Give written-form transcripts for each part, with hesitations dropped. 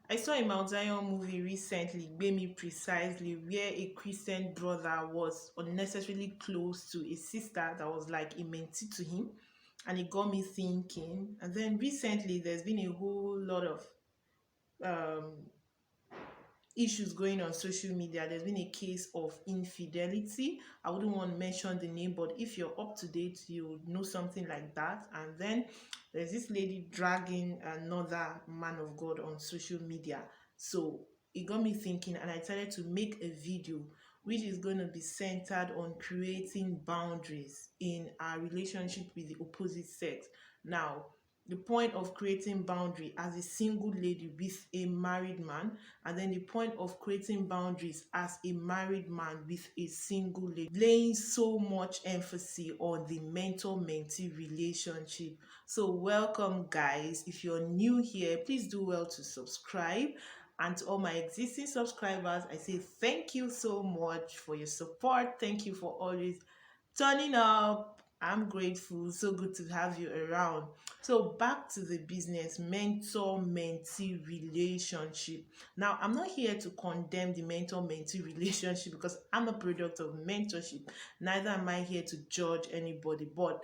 I saw a Mount Zion movie recently, me precisely, where a Christian brother was unnecessarily close to a sister that was like a mentee to him, and it got me thinking. And then recently, there's been a whole lot of um, issues going on social media. There's been a case of infidelity. I wouldn't want to mention the name, but if you're up to date, you know something like that. And then there's this lady dragging another man of God on social media. So it got me thinking, and I decided to make a video which is going to be centered on creating boundaries in our relationship with the opposite sex. Now, the point of creating boundary as a single lady with a married man, and then the point of creating boundaries as a married man with a single lady, laying so much emphasis on the mentor-mentee relationship. So welcome, guys. If you're new here, please do well to subscribe. And to all my existing subscribers, I say thank you so much for your support. Thank you for always turning up. I'm grateful. So good to have you around. So back to the business, mentor-mentee relationship. Now, I'm not here to condemn the mentor-mentee relationship because I'm a product of mentorship. Neither am I here to judge anybody, but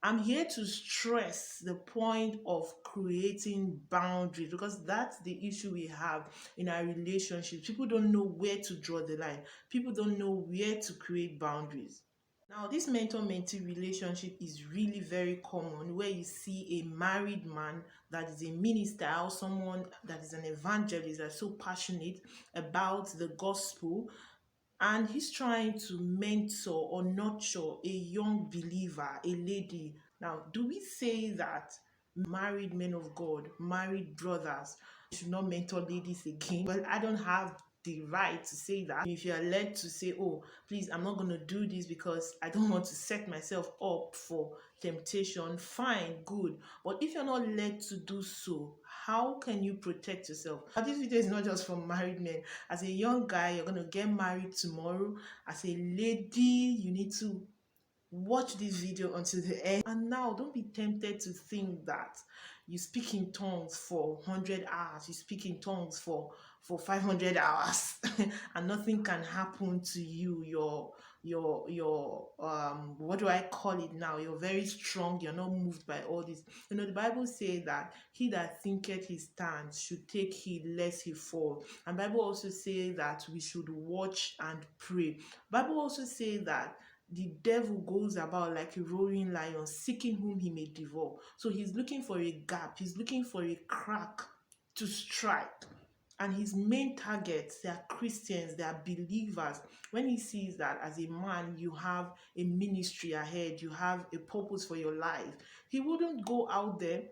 I'm here to stress the point of creating boundaries because that's the issue we have in our relationships. People don't know where to draw the line. People don't know where to create boundaries. Now, this mentor-mentee relationship is really very common where you see a married man that is a minister or someone that is an evangelist that's so passionate about the gospel, and he's trying to mentor or nurture a young believer, a lady. Now, do we say that married men of God, married brothers, should not mentor ladies again? Well, I don't have the right to say that. If you are led to say, oh, please, I'm not going to do this because I don't want to set myself up for temptation, fine, good. But if you're not led to do so, how can you protect yourself? Now, this video is not just for married men. As a young guy, you're going to get married tomorrow. As a lady, you need to watch this video until the end. And now, don't be tempted to think that you speak in tongues for 100 hours, you speak in tongues for 500 hours and nothing can happen to you. Your what do I call it now, you're very strong, you're not moved by all this. The Bible says that he that thinketh he stands should take heed lest he fall. And Bible also says that we should watch and pray. Bible also says that the devil goes about like a roaring lion, seeking whom he may devour. So he's looking for a gap, he's looking for a crack to strike. And his main targets, they are Christians, they are believers. When he sees that as a man, you have a ministry ahead, you have a purpose for your life, he wouldn't go out there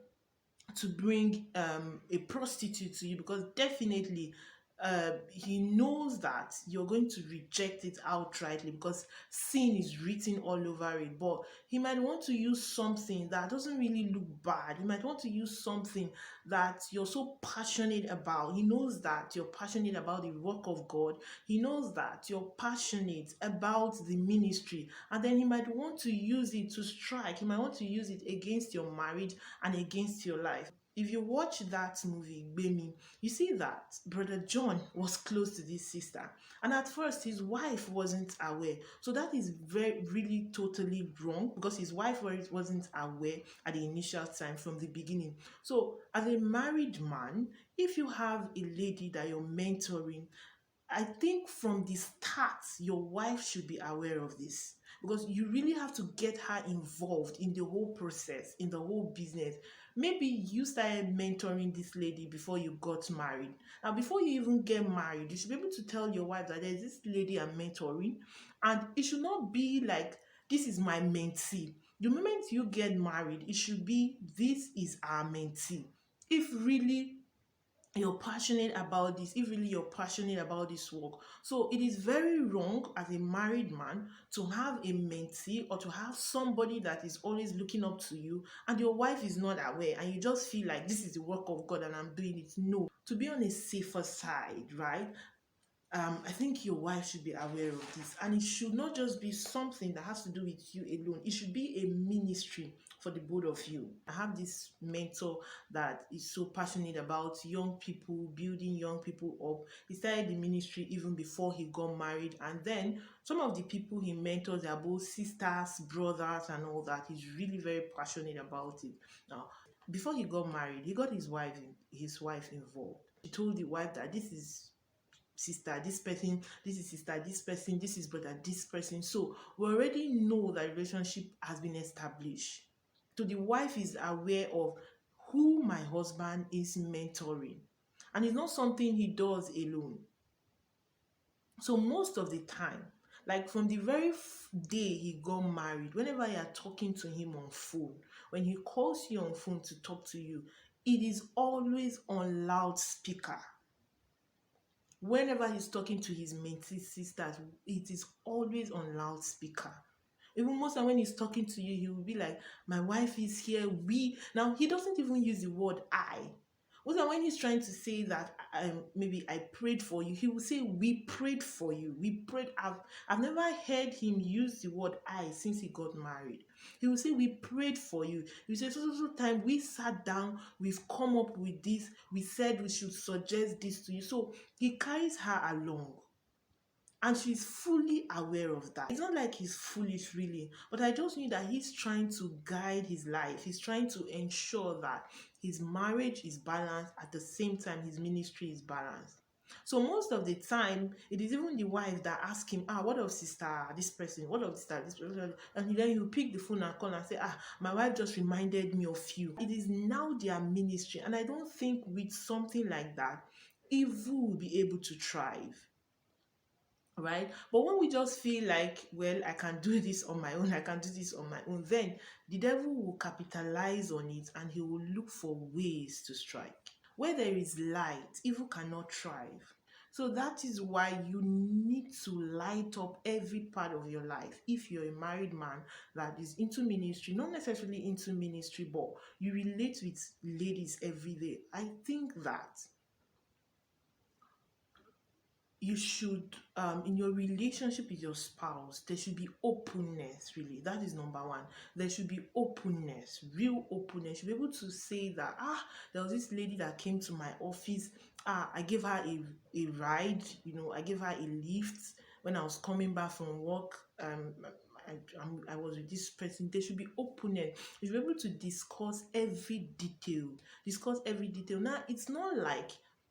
to bring a prostitute to you, because definitely he knows that you're going to reject it outrightly because sin is written all over it. But he might want to use something that doesn't really look bad. He might want to use something that you're so passionate about. He knows that you're passionate about the work of God. He knows that you're passionate about the ministry, and then he might want to use it to strike. He might want to use it against your marriage and against your life. If you watch that movie, Gbemi, you see that Brother John was close to this sister. And at first, his wife wasn't aware. So that is very, really totally wrong because his wife wasn't aware at the initial time from the beginning. So as a married man, if you have a lady that you're mentoring, I think from the start, your wife should be aware of this because you really have to get her involved in the whole process, in the whole business. Maybe you started mentoring this lady before you got married. Now, before you even get married, you should be able to tell your wife that there's this lady I'm mentoring, and it should not be like, this is my mentee. The moment you get married, it should be, this is our mentee. If really you're passionate about this, if really you're passionate about this work. So it is very wrong as a married man to have a mentee or to have somebody that is always looking up to you and your wife is not aware and you just feel like this is the work of God and I'm doing it. No, to be on a safer side, right? I think your wife should be aware of this, and it should not just be something that has to do with you alone. It should be a ministry for for the both of you. I have this mentor that is so passionate about young people, building young people up. He started the ministry even before he got married, and then some of the people he mentors are both sisters, brothers, and all that. He's really very passionate about it. Now, before he got married, he got his wife involved. He told the wife that this is sister, this person, this is sister, this person, this is brother, this person. So we already know that relationship has been established. So the wife is aware of who my husband is mentoring. And it's not something he does alone. So most of the time, like from the very day he got married, whenever you are talking to him on phone, when he calls you on phone to talk to you, it is always on loudspeaker. Whenever he's talking to his mentee sisters, it is always on loudspeaker. Even most time when he's talking to you, he will be like, my wife is here, we. Now, he doesn't even use the word I. Also, when he's trying to say that maybe I prayed for you, he will say we prayed for you. We prayed. I've never heard him use the word I since he got married. He will say we prayed for you. He will say so time we sat down, we've come up with this. We said we should suggest this to you. So he carries her along. And she's fully aware of that. It's not like he's foolish, really, but I just knew that he's trying to guide his life. He's trying to ensure that his marriage is balanced, at the same time, his ministry is balanced. So most of the time, it is even the wife that asks him, what of sister, this person, what of sister, this person, and then he'll pick the phone and call and say, my wife just reminded me of you. It is now their ministry, and I don't think with something like that, evil will be able to thrive, right? But when we just feel like, well, I can do this on my own, I can do this on my own, then the devil will capitalize on it and he will look for ways to strike. Where there is light, evil cannot thrive. So that is why you need to light up every part of your life. If you're a married man that is into ministry, not necessarily into ministry, but you relate with ladies every day, I think that you should in your relationship with your spouse, there should be openness. Really, that is number one. There should be openness, real openness. You should be able to say that there was this lady that came to my office. I gave her a ride, I gave her a lift when I was coming back from work. I was with this person. There should be openness. You should be able to discuss every detail. Now, it's not like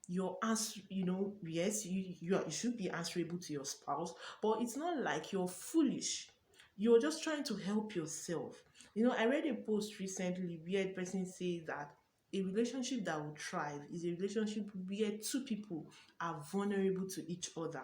your answer, yes, you should be answerable to your spouse, but it's not like you're foolish. You're just trying to help yourself. I read a post recently where the person says that a relationship that will thrive is a relationship where two people are vulnerable to each other,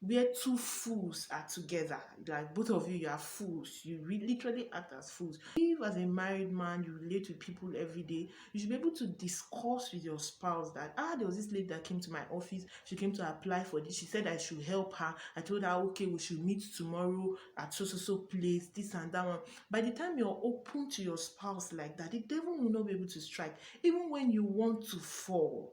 where two fools are together. Like both of you are fools. You literally act as fools. If as a married man you relate with people every day, you should be able to discuss with your spouse that there was this lady that came to my office. She came to apply for this. She said I should help her. I told her, okay, we should meet tomorrow at so place, this and that one. By the time you're open to your spouse like that, the devil will not be able to strike. Even when you want to fall,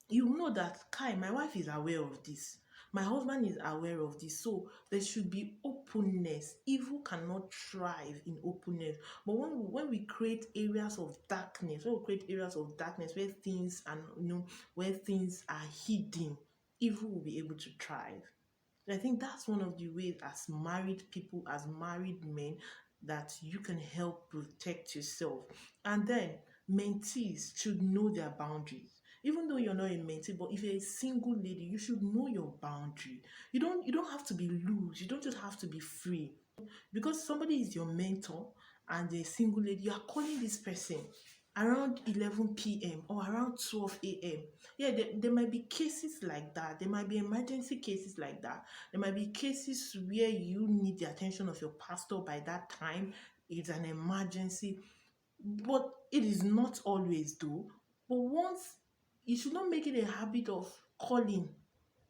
you know that my wife is aware of this, my husband is aware of this. So there should be openness. Evil cannot thrive in openness. But when we create areas of darkness, where things and where things are hidden, evil will be able to thrive. I think that's one of the ways, as married people, as married men, that you can help protect yourself. And then mentees should know their boundaries. Even though you're not a mentee, but if you're a single lady, you should know your boundary. You don't have to be loose. You don't just have to be free. Because somebody is your mentor and they're a single lady, you are calling this person around 11 p.m. or around 12 a.m. Yeah, there might be cases like that. There might be emergency cases like that. There might be cases where you need the attention of your pastor by that time. It's an emergency. But it is not always, though. But once, you should not make it a habit of calling.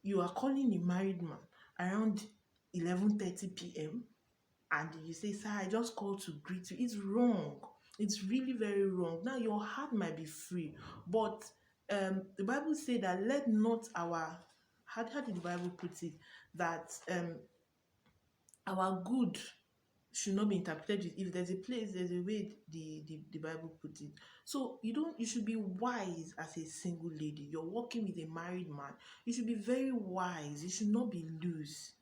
You are calling a married man around 11:30 p.m. and you say, sir, I just called to greet you. It's wrong. It's really very wrong. Now, your heart might be free, but the Bible says that let not our, how did the Bible put it? That our good should not be interpreted with if there's a place, there's a way the Bible put it. So you should be wise as a single lady. You're working with a married man. You should be very wise. You should not be loose.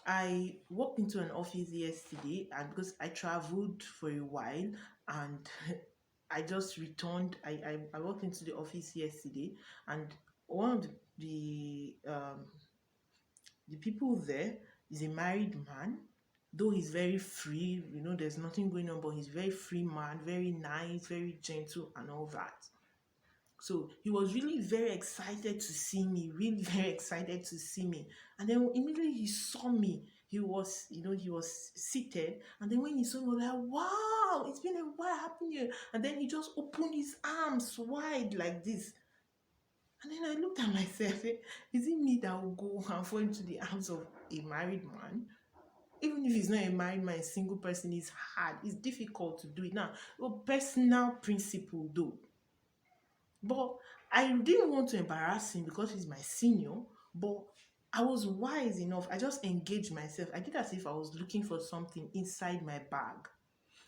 I walked into an office yesterday, and because I traveled for a while and I just returned. I walked into the office yesterday, and one of the people there is a married man, though he's very free, there's nothing going on, but he's very free man, very nice, very gentle, and all that. So he was really very excited to see me, really very excited to see me. And then immediately he saw me. He was seated, and then when he saw me, he was like, "Wow, it's been a while, happened here." And then he just opened his arms wide like this. And then I looked at myself, is it me that will go and fall into the arms of a married man? Even if he's not a married man, a single person, is hard. It's difficult to do it. Now, a personal principle though. But I didn't want to embarrass him because he's my senior. But I was wise enough. I just engaged myself. I did as if I was looking for something inside my bag.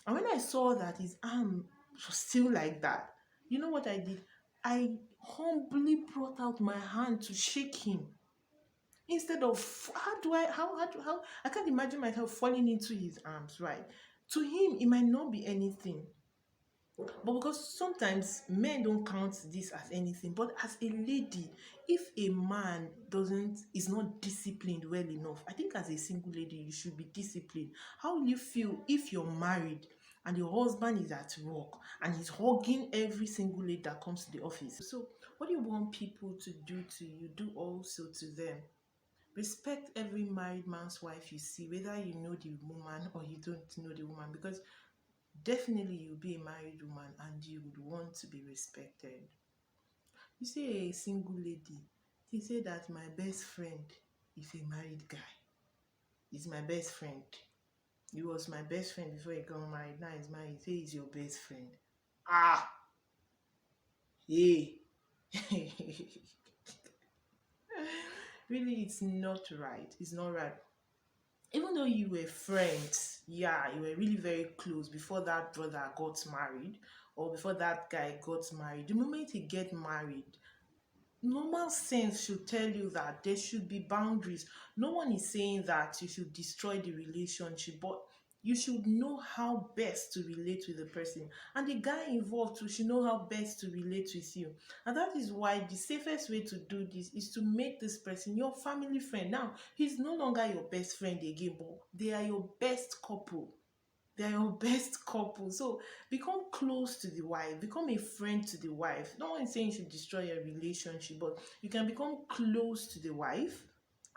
And when I saw that his arm was still like that, you know what I did? I humbly brought out my hand to shake him. Instead of how I can't imagine myself falling into his arms, right? To him, it might not be anything. But because sometimes men don't count this as anything, but as a lady, if a man doesn't is not disciplined well enough, I think as a single lady you should be disciplined. How will you feel if you're married and your husband is at work and he's hugging every single lady that comes to the office? So what do you want people to do to you, do also to them. Respect every married man's wife you see, whether you know the woman or you don't know the woman, because definitely you'll be a married woman and you would want to be respected. You see a single lady, she say that my best friend is a married guy. He's my best friend. He was my best friend before he got married. Now he's married. He say he's your best friend. Ah, hey. Really, it's not right. It's not right. Even though you were friends, yeah, you were really very close before that brother got married or before that guy got married. The moment he get married, normal sense should tell you that there should be boundaries. No one is saying that you should destroy the relationship, but you should know how best to relate with the person, and the guy involved too should know how best to relate with you. And that is why the safest way to do this is to make this person your family friend. Now he's no longer your best friend again, but they are your best couple. They are your best couple. So become close to the wife, become a friend to the wife. No one is saying you should destroy your relationship, but you can become close to the wife,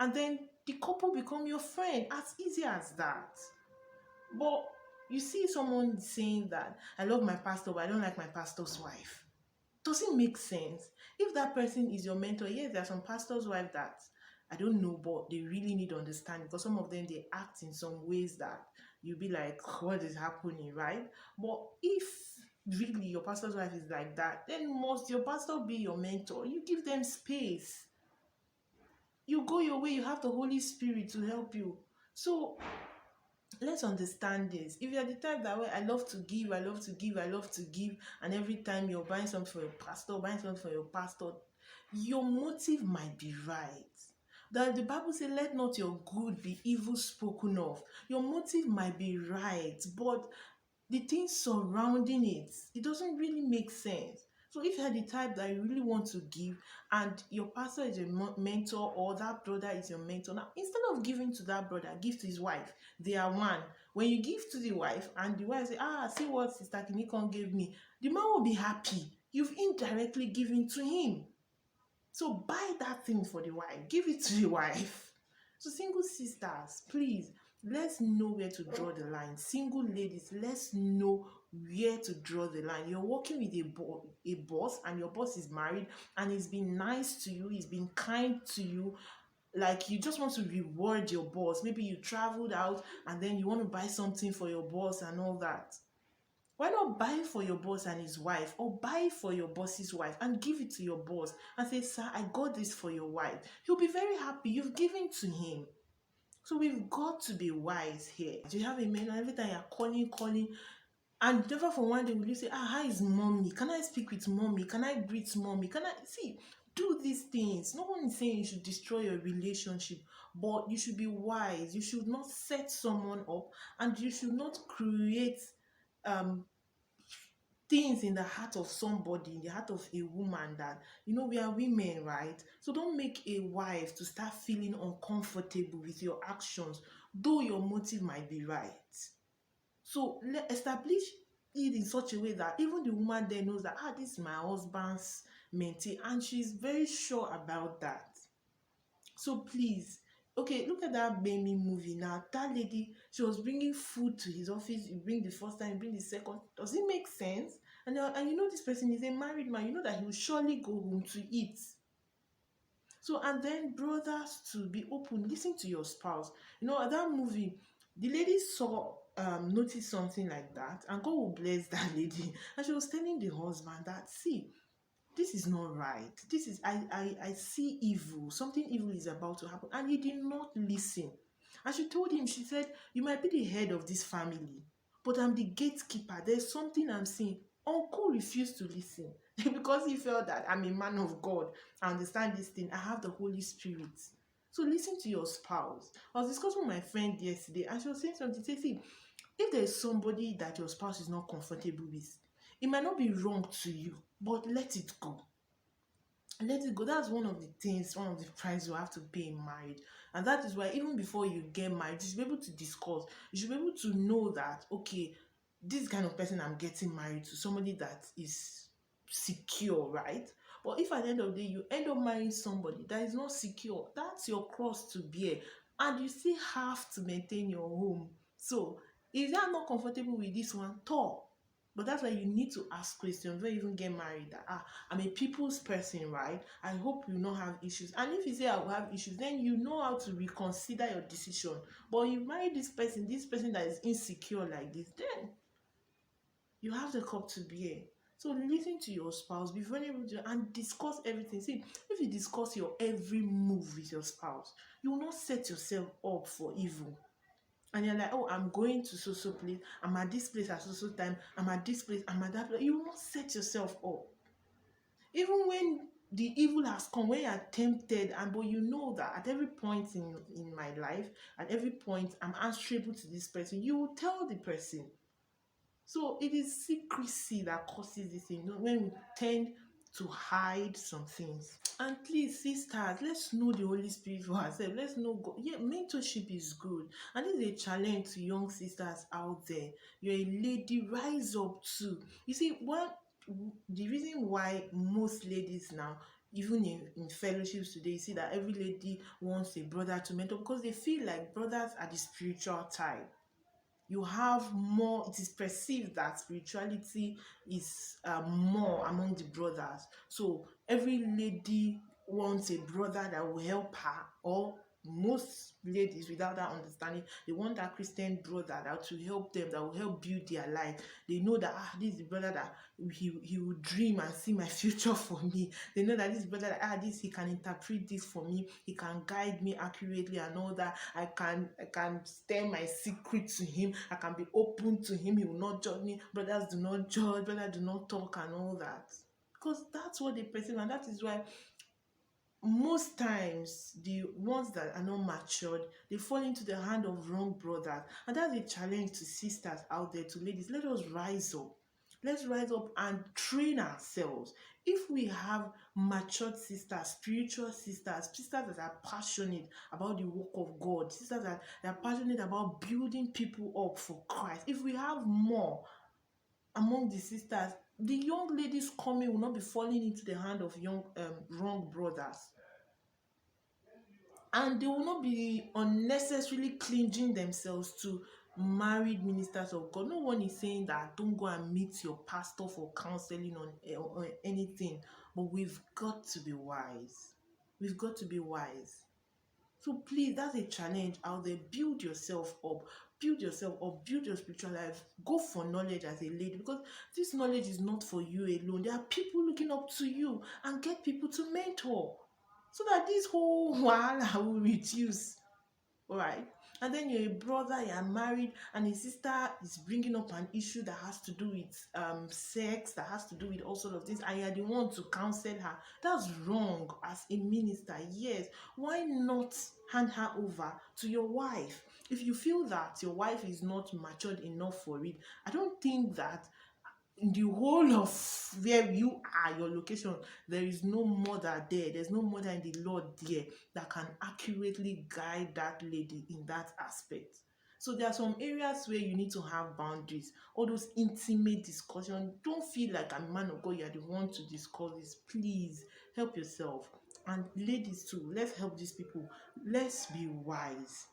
and then the couple become your friend. As easy as that. But you see someone saying that I love my pastor, but I don't like my pastor's wife. Does it make sense? If that person is your mentor, yes, there are some pastors' wife that I don't know, but they really need to understand, because some of them they act in some ways that you'll be like, what is happening, right? But if really your pastor's wife is like that, then must your pastor be your mentor? You give them space. You go your way, you have the Holy Spirit to help you. So let's understand this. If you're the type that way, I love to give, I love to give, I love to give, and every time you're buying something for your pastor, buying something for your pastor, your motive might be right. That the Bible says, let not your good be evil spoken of. Your motive might be right, but the things surrounding it doesn't really make sense. So if you're the type that you really want to give and your pastor is your mentor or that brother is your mentor, now instead of giving to that brother, give to his wife. They are one. When you give to the wife and the wife say, see what Sister Kinikon gave me, the man will be happy. You've indirectly given to him. So buy that thing for the wife. Give it to the wife. So single sisters, please, let's know where to draw the line. Single ladies, let's know where to draw the line. You're working with a boss, and your boss is married, and he's been nice to you, he's been kind to you. Like you just want to reward your boss. Maybe you traveled out and then you want to buy something for your boss and all that. Why not buy for your boss and his wife, or buy for your boss's wife and give it to your boss and say, sir, I got this for your wife. He'll be very happy. You've given to him. So we've got to be wise here. You have a man, and every time you're calling, and never for one day will you say, how is mommy? Can I speak with mommy? Can I greet mommy? Can I see? Do these things. No one is saying you should destroy your relationship, but you should be wise. You should not set someone up, and you should not create um things in the heart of somebody, in the heart of a woman, that we are women, right? So don't make a wife to start feeling uncomfortable with your actions, though your motive might be right. So establish it in such a way that even the woman there knows that, this is my husband's mentee, and she's very sure about that. So please, okay, look at that Baby movie now. That lady, she was bringing food to his office. You bring the first time, you bring the second. Does it make sense? And this person is a married man. You know that he will surely go home to eat. So, and then brothers, to be open, listen to your spouse. At that movie, the lady saw noticed something like that, and God will bless that lady. And she was telling the husband that, see, this is not right. This is I see evil. Something evil is about to happen. And he did not listen. And she told him, she said, you might be the head of this family, but I'm the gatekeeper. There's something I'm seeing. Uncle refused to listen because he felt that I'm a man of God. I understand this thing. I have the Holy Spirit. So listen to your spouse. I was discussing with my friend yesterday, and she was saying something. She said, see, if there's somebody that your spouse is not comfortable with, it might not be wrong to you, but let it go. Let it go. That's one of the things, one of the prices you have to pay in marriage. And that is why even before you get married, you should be able to discuss. You should be able to know that, okay, this kind of person I'm getting married to, somebody that is secure, right? But if at the end of the day you end up marrying somebody that is not secure, that's your cross to bear. And you still have to maintain your home. So if you are not comfortable with this one, talk. But that's why you need to ask questions when you even get married. That I'm a people's person, right? I hope you not have issues. And if you say I will have issues, then you know how to reconsider your decision. But you marry this person that is insecure like this, then you have the cup to bear. So listen to your spouse, be vulnerable to, and discuss everything. See, if you discuss your every move with your spouse, you will not set yourself up for evil. And you're like, oh, I'm going to so place, I'm at this place at so time, I'm at this place, I'm at that place. You will not set yourself up. Even when the evil has come, when you are tempted, and but you know that at every point in my life, at every point I'm answerable to this person, you will tell the person. So it is secrecy that causes this thing, when we tend to hide some things. And please, sisters, let's know the Holy Spirit for ourselves. Let's know God. Yeah, mentorship is good. And this is a challenge to young sisters out there. You're a lady, rise up too. You see, the reason why most ladies now, even in fellowships today, you see that every lady wants a brother to mentor, because they feel like brothers are the spiritual type. You have more, it is perceived that spirituality is more among the brothers. So every lady wants a brother that will help her, or most ladies, without that understanding, they want that Christian brother that will help them, that will help build their life. They know that this is the brother that he will dream and see my future for me. They know that this brother that this, he can interpret this for me, he can guide me accurately and all that. I can tell my secret to him, I can be open to him, he will not judge me. Brothers do not judge, brothers do not talk and all that, because that's what they perceive. And that is why most times the ones that are not matured, they fall into the hand of wrong brothers. And that's a challenge to sisters out there, to ladies. Let us rise up. Let's rise up and train ourselves. If we have matured sisters, spiritual sisters, sisters that are passionate about the work of God, sisters that are passionate about building people up for Christ, if we have more among the sisters, the young ladies coming will not be falling into the hand of young wrong brothers. And they will not be unnecessarily clinging themselves to married ministers of God. No one is saying that don't go and meet your pastor for counseling on anything, but we've got to be wise. We've got to be wise. So please, that's a challenge out there. Build yourself up. Build yourself up. Build your spiritual life. Go for knowledge as a lady, because this knowledge is not for you alone. There are people looking up to you, and get people to mentor, so that this whole wahala will reduce. All right. And then you're a brother, you're married, and a sister is bringing up an issue that has to do with sex, that has to do with all sort of things, and you're the one to counsel her. That's wrong as a minister. Yes. Why not hand her over to your wife? If you feel that your wife is not matured enough for it, I don't think that in the whole of where you are, your location, there is no mother there. There's no mother in the Lord there that can accurately guide that lady in that aspect. So there are some areas where you need to have boundaries. All those intimate discussion. Don't feel like a man of God, you're the one to discuss this. Please help yourself. And ladies too, let's help these people. Let's be wise.